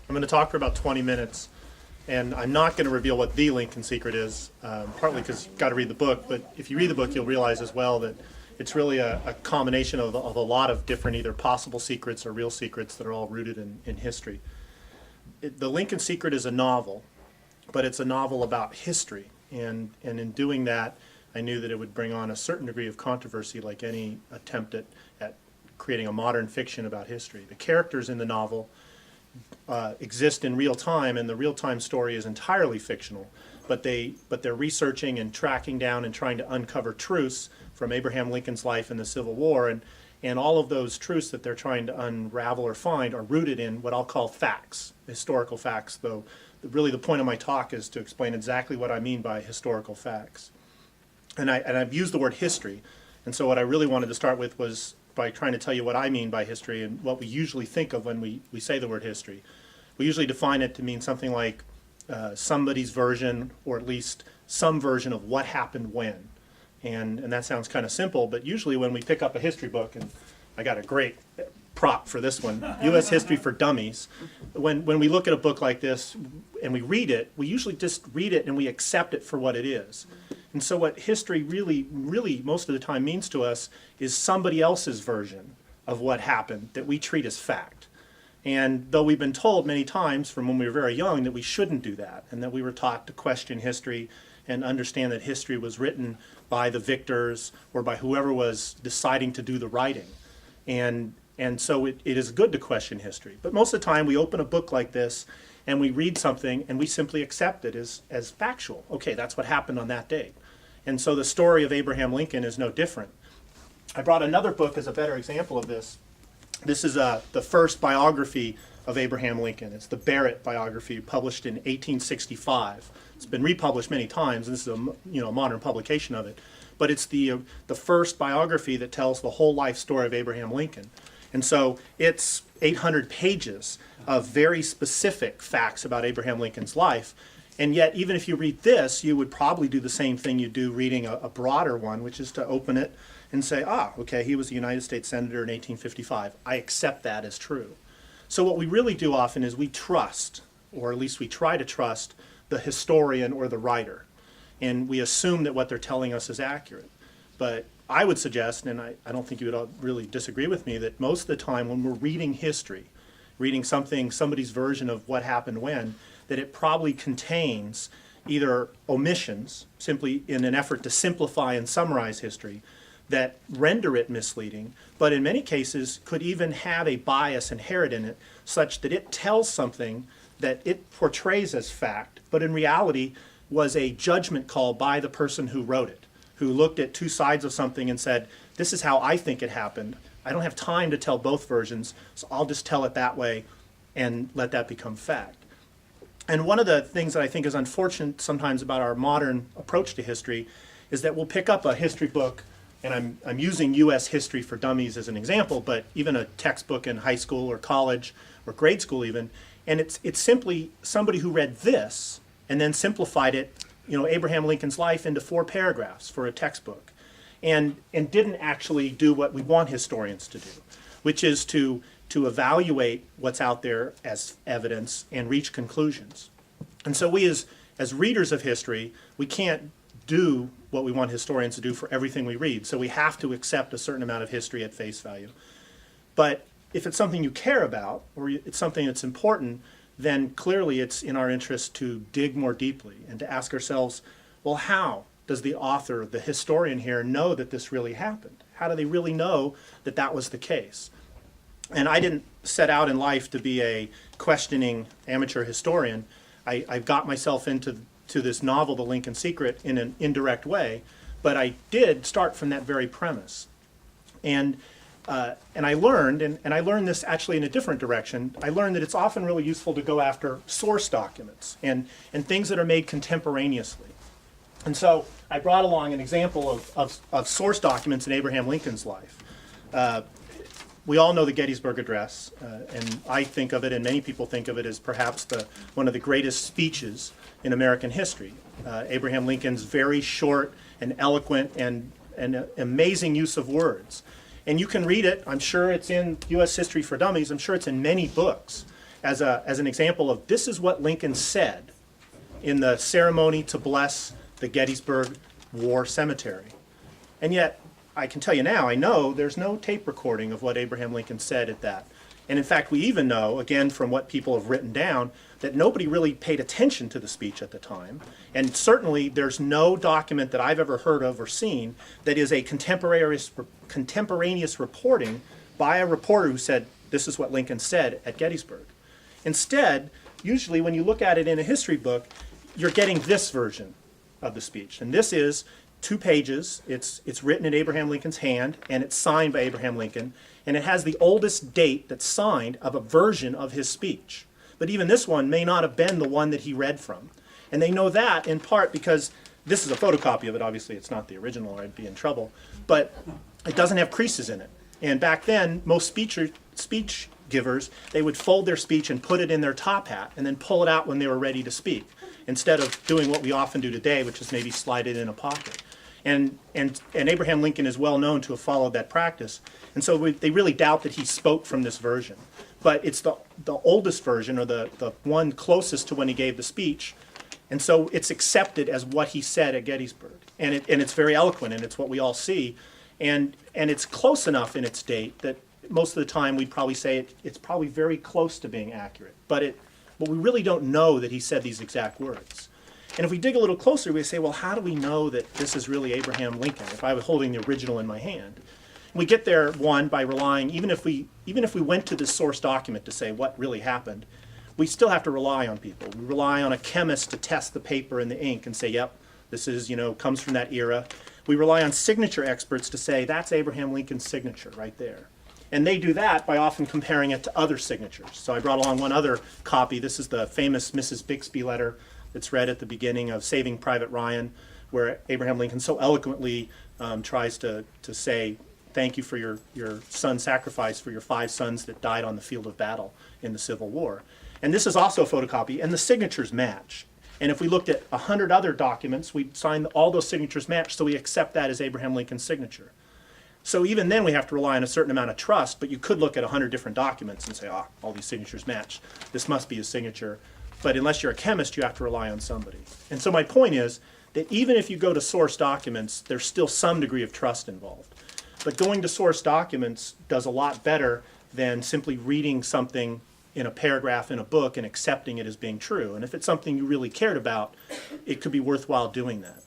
I'm going to talk for about 20 minutes, and I'm not going to reveal what the Lincoln Secret is, partly because you've got to read the book, but if you read the book, you'll realize as well that it's really a combination of a lot of different either possible secrets or real secrets that are all rooted in history. The Lincoln Secret is a novel, but it's a novel about history, and in doing that, I knew that it would bring on a certain degree of controversy like any attempt at creating a modern fiction about history. The characters in the novel exist in real time, and the real time story is entirely fictional, but they're researching and tracking down and trying to uncover truths from Abraham Lincoln's life in the Civil War, and all of those truths that they're trying to unravel or find are rooted in what I'll call facts, historical facts, though really the point of my talk is to explain exactly what I mean by historical facts. And I've used the word history, and so what I really wanted to start with was by trying to tell you what I mean by history and what we usually think of when we say the word history. We usually define it to mean something like somebody's version, or at least some version of what happened when. And that sounds kind of simple, but usually when we pick up a history book, and I got a great prop for this one, U.S. History for Dummies, when we look at a book like this and we read it, we usually just read it and we accept it for what it is. And so what history really most of the time means to us is somebody else's version of what happened that we treat as fact. And though we've been told many times from when we were very young that we shouldn't do that, and that we were taught to question history and understand that history was written by the victors or by whoever was deciding to do the writing. And so it is good to question history. But most of the time we open a book like this and we read something and we simply accept it as factual. Okay, that's what happened on that date. And so the story of Abraham Lincoln is no different. I brought another book as a better example of this. This is the first biography of Abraham Lincoln. It's the Barrett biography, published in 1865. It's been republished many times. This is a modern publication of it. But it's the first biography that tells the whole life story of Abraham Lincoln. And so it's 800 pages of very specific facts about Abraham Lincoln's life. And yet, even if you read this, you would probably do the same thing you do reading a broader one, which is to open it and say, okay, he was a United States Senator in 1855. I accept that as true. So what we really do often is we trust, or at least we try to trust, the historian or the writer. And we assume that what they're telling us is accurate. But I would suggest, and I don't think you would all really disagree with me, that most of the time when we're reading history, reading somebody's version of what happened when, that it probably contains either omissions, simply in an effort to simplify and summarize history, that render it misleading, but in many cases could even have a bias inherent in it, such that it tells something that it portrays as fact, but in reality was a judgment call by the person who wrote it, who looked at two sides of something and said, this is how I think it happened. I don't have time to tell both versions, so I'll just tell it that way and let that become fact. And one of the things that I think is unfortunate sometimes about our modern approach to history is that we'll pick up a history book, and I'm using U.S. History for Dummies as an example, but even a textbook in high school or college or grade school even, and it's simply somebody who read this and then simplified it, Abraham Lincoln's life, into 4 paragraphs for a textbook, and didn't actually do what we want historians to do, which is to evaluate what's out there as evidence and reach conclusions. And so we as readers of history, we can't do what we want historians to do for everything we read, so we have to accept a certain amount of history at face value. But if it's something you care about, or it's something that's important, then clearly it's in our interest to dig more deeply and to ask ourselves, well, how does the author, the historian here, know that this really happened? How do they really know that that was the case? And I didn't set out in life to be a questioning amateur historian. I got myself into this novel, The Lincoln Secret, in an indirect way, but I did start from that very premise. And I learned, and I learned this actually in a different direction, I learned that it's often really useful to go after source documents and things that are made contemporaneously. And so I brought along an example of source documents in Abraham Lincoln's life. We all know the Gettysburg Address, and I think of it, and many people think of it, as perhaps one of the greatest speeches in American history. Abraham Lincoln's very short and eloquent and amazing use of words. And you can read it. I'm sure it's in U.S. History for Dummies. I'm sure it's in many books. as an example of this is what Lincoln said in the ceremony to bless the Gettysburg War Cemetery. And yet, I can tell you now, I know there's no tape recording of what Abraham Lincoln said at that. And in fact, we even know, again, from what people have written down, that nobody really paid attention to the speech at the time. And certainly, there's no document that I've ever heard of or seen that is a contemporaneous reporting by a reporter who said, this is what Lincoln said at Gettysburg. Instead, usually when you look at it in a history book, you're getting this version of the speech. And this is 2 pages. It's written in Abraham Lincoln's hand, and it's signed by Abraham Lincoln. And it has the oldest date that's signed of a version of his speech. But even this one may not have been the one that he read from. And they know that in part because this is a photocopy of it. Obviously, it's not the original, or I'd be in trouble. But it doesn't have creases in it. And back then, most speech givers, they would fold their speech and put it in their top hat and then pull it out when they were ready to speak, instead of doing what we often do today, which is maybe slide it in a pocket. And Abraham Lincoln is well known to have followed that practice. And so they really doubt that he spoke from this version. But it's the oldest version, or the one closest to when he gave the speech. And so it's accepted as what he said at Gettysburg. And it's very eloquent, and it's what we all see. And it's close enough in its date that most of the time we'd probably say it's probably very close to being accurate. But we really don't know that he said these exact words. And if we dig a little closer, we say, well, how do we know that this is really Abraham Lincoln if I was holding the original in my hand? And we get there, one, by relying, even if we went to the source document to say what really happened, we still have to rely on people. We rely on a chemist to test the paper and the ink and say, yep, this is, comes from that era. We rely on signature experts to say, that's Abraham Lincoln's signature right there. And they do that by often comparing it to other signatures. So I brought along one other copy. This is the famous Mrs. Bixby letter that's read at the beginning of Saving Private Ryan, where Abraham Lincoln so eloquently tries to say, thank you for your son's sacrifice for your 5 sons that died on the field of battle in the Civil War. And this is also a photocopy, and the signatures match. And if we looked at 100 other documents, we'd find all those signatures match, so we accept that as Abraham Lincoln's signature. So even then we have to rely on a certain amount of trust, but you could look at 100 different documents and say, all these signatures match. This must be his signature. But unless you're a chemist, you have to rely on somebody. And so my point is that even if you go to source documents, there's still some degree of trust involved. But going to source documents does a lot better than simply reading something in a paragraph in a book and accepting it as being true. And if it's something you really cared about, it could be worthwhile doing that.